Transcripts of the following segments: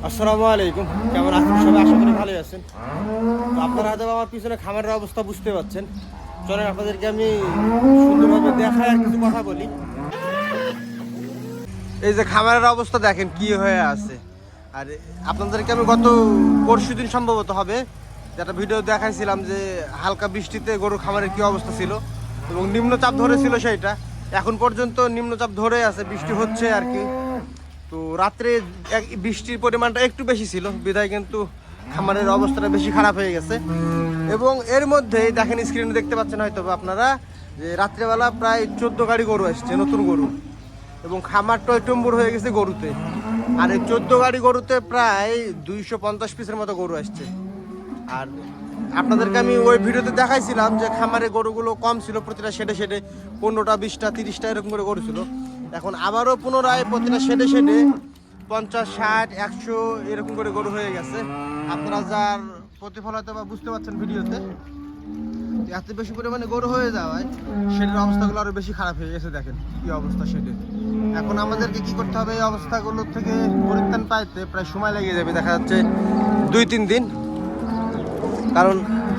আসসালামু আলাইকুম, কেমন আছেন সবাই? আশা করি ভালোই আছেন। তো আপনারা হয়তো আমার পিছনে খামারের অবস্থা বুঝতে পারছেন। চলেন আপনাদেরকে আমি সুন্দরভাবে দেখাই আর কিছু কথা বলি। এই যে খামারের অবস্থা দেখেন কি হয়ে আছে। আর আপনাদেরকে আমি গত পরশুদিন সম্ভবত হবে যেটা ভিডিও দেখাইছিলাম যে হালকা বৃষ্টিতে গরু খামারের কি অবস্থা ছিল এবং নিম্নচাপ ধরেছিল সেইটা। এখন পর্যন্ত নিম্নচাপ ধরে আছে, বৃষ্টি হচ্ছে আর কি। তো রাত্রে বৃষ্টির পরিমাণটা একটু বেশি ছিল বিধায় কিন্তু খামারের অবস্থাটা বেশি খারাপ হয়ে গেছে। এবং এর মধ্যেই দেখেন স্ক্রিনে দেখতে পাচ্ছেন হয়তো আপনারা যে রাত্রেবেলা প্রায় 14 গাড়ি গরু আসছে, নতুন গরু। এবং খামারটা টম্বুর হয়ে গেছে গরুতে। আর এই 14 গাড়ি গরুতে প্রায় 250 পিসের মতো গরু আসছে। আর আপনাদেরকে আমি ওই ভিডিওতে দেখাইছিলাম যে খামারে গরুগুলো কম ছিল, প্রতিটা শেডে 15টা 20টা 30টা এরকম করে গরু ছিল। এখন আবারও পুনরায় প্রতিটা শেডে 50 60 100 এরকম করে গরু হয়ে গেছে। আপনারা যার প্রতিফল হয়তো বা বুঝতে পারছেন ভিডিওতে, এত বেশি পরিমাণে গরু হয়ে যাওয়ায় শেডের অবস্থাগুলো আরো বেশি খারাপ হয়ে গেছে। দেখেন কি অবস্থা শেডের। এখন আমাদেরকে কি করতে হবে, এই অবস্থাগুলো থেকে পরিত্রাণ পাইতে প্রায় সময় লেগে যাবে, দেখা যাচ্ছে 2-3 দিন। কারণ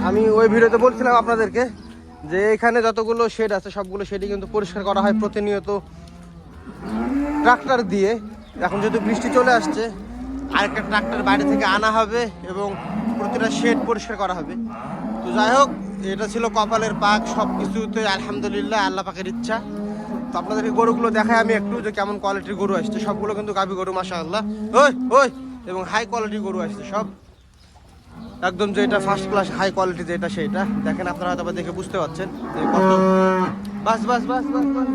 আমি ওই ভিডিওতে বলছিলাম আপনাদেরকে যে এখানে যতগুলো শেড আছে সবগুলো শেডই কিন্তু পরিষ্কার করা হয় প্রতিনিয়ত ট্রাক্টর দিয়ে। এখন যেহেতু বৃষ্টি চলে আসছে, আরেকটা ট্রাক্টর বাইরে থেকে আনা হবে এবং প্রতিটা শেড পরিষ্কার করা হবে। তো যাই হোক, এটা ছিল কপালের পাক, সব কিছুতে আলহামদুলিল্লাহ আল্লাহ পাকের ইচ্ছা। তো আপনাদেরকে গরুগুলো দেখাই আমি একটু যে কেমন কোয়ালিটির গরু আসছে। সবগুলো কিন্তু গাভী গরু মাশাআল্লাহ, ওই ওই এবং হাই কোয়ালিটির গরু আসছে সব, একদম যেটা ফার্স্ট ক্লাস হাই কোয়ালিটি যেটা সেইটা। দেখেন আপনারা হয়তো দেখে বুঝতে পারছেন যে কত। বাস বাস বাস বাস বাস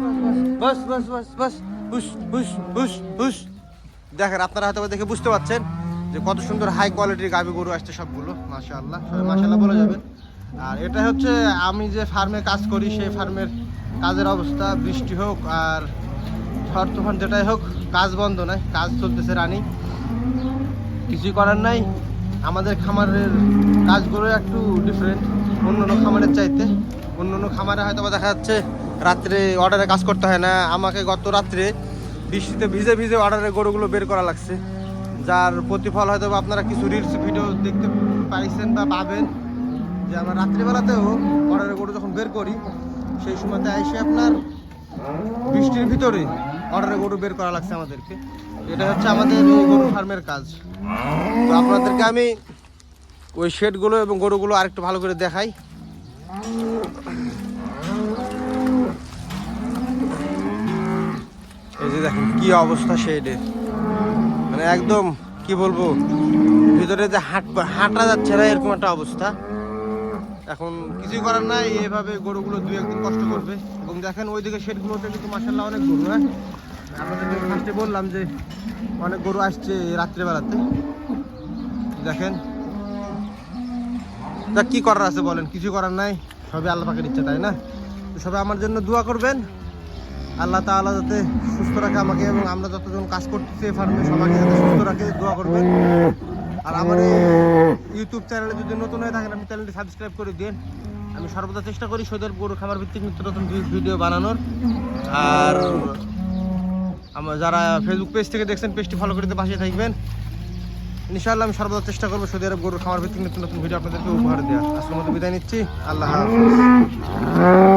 বাস বাস বাস বাস হুস হুস হুস হুস। দেখেন আপনারা হয়তো দেখে বুঝতে পারছেন যে কত সুন্দর হাই কোয়ালিটির গাভী গরু আসছে সবগুলো মাশাআল্লাহ, সবাই মাশাআল্লাহ বলে যাবেন। আর এটা হচ্ছে আমি যে ফার্মে কাজ করি সেই ফার্মের কাজের অবস্থা। বৃষ্টি হোক আর ঝড় তুফান যেটাই হোক, কাজ বন্ধ নয়, কাজ চলতেছে রানি, কিছুই করার নাই। আমাদের খামারের কাজগুলো একটু ডিফারেন্ট অন্য খামারের চাইতে। অন্য খামারে হয়তো দেখা যাচ্ছে রাত্রে অর্ডারে কাজ করতে হয় না। আমাকে গত রাত্রে বৃষ্টিতে ভিজে ভিজে অর্ডারের গরুগুলো বের করা লাগছে, যার প্রতিফল হয়তো আপনারা কিছু রিলস ভিডিও দেখতে পাইছেন বা পাবেন যে আমরা রাত্রিবেলাতেও অর্ডারের গরু যখন বের করি সেই সময়তে এসে আপনার বৃষ্টির ভিতরে অর্ডারের গরু বের করা লাগছে আমাদেরকে। এটা হচ্ছে আমাদের এই গরু ফার্মের কাজ। তো আপনাদেরকে আমি ওই শেডগুলো এবং গরুগুলো আরেকটু ভালো করে দেখাই। এই যে দেখেন কি অবস্থা শেডে, মানে একদম কি বলবো, ভিতরে যে হাঁটা যাচ্ছে না এরকম একটা অবস্থা। এখন কিছুই করার নাই, এইভাবে গরুগুলো 2-1 দিন কষ্ট করবে। এবং দেখেন ওইদিকে শেডগুলোতে কিন্তু মাশাআল্লাহ অনেক গরু। হ্যাঁ, আপনাদেরকে ফার্স্টে বললাম যে অনেক গরু আসছে রাত্রেবেলাতে। দেখেন তা কি করার আছে বলেন, কিছু করার নাই, সবই আল্লাহ পাকের ইচ্ছা, তাই না? তো সবাই আমার জন্য দোয়া করবেন, আল্লাহ তাআলা যাতে সুস্থ রাখে আমাকে এবং আমরা যতজন কাজ করতেছি এই ফার্মে সবাইকে যাতে সুস্থ রাখে, দোয়া করবেন। আর আমার এই ইউটিউব চ্যানেলে যদি নতুন হয়ে থাকেন আপনি চ্যানেলটি সাবস্ক্রাইব করে দিন। আমি সর্বদা চেষ্টা করি সৌদের গরু খামার ভিত্তিক নিত্য নতুন ভিডিও বানানোর। আর আমার যারা ফেসবুক পেজ থেকে দেখছেন পেজটি ফলো করতে পাশে থাকবেন। ইনশাআল্লাহ আমি সর্বদা চেষ্টা করবো সৌদি আরব গরুর খামার ভিত্তিক নতুন নতুন ভিডিও আপনাদেরকে উপহার দেওয়া। আজকের মতো বিদায় নিচ্ছি, আল্লাহ হাফেজ।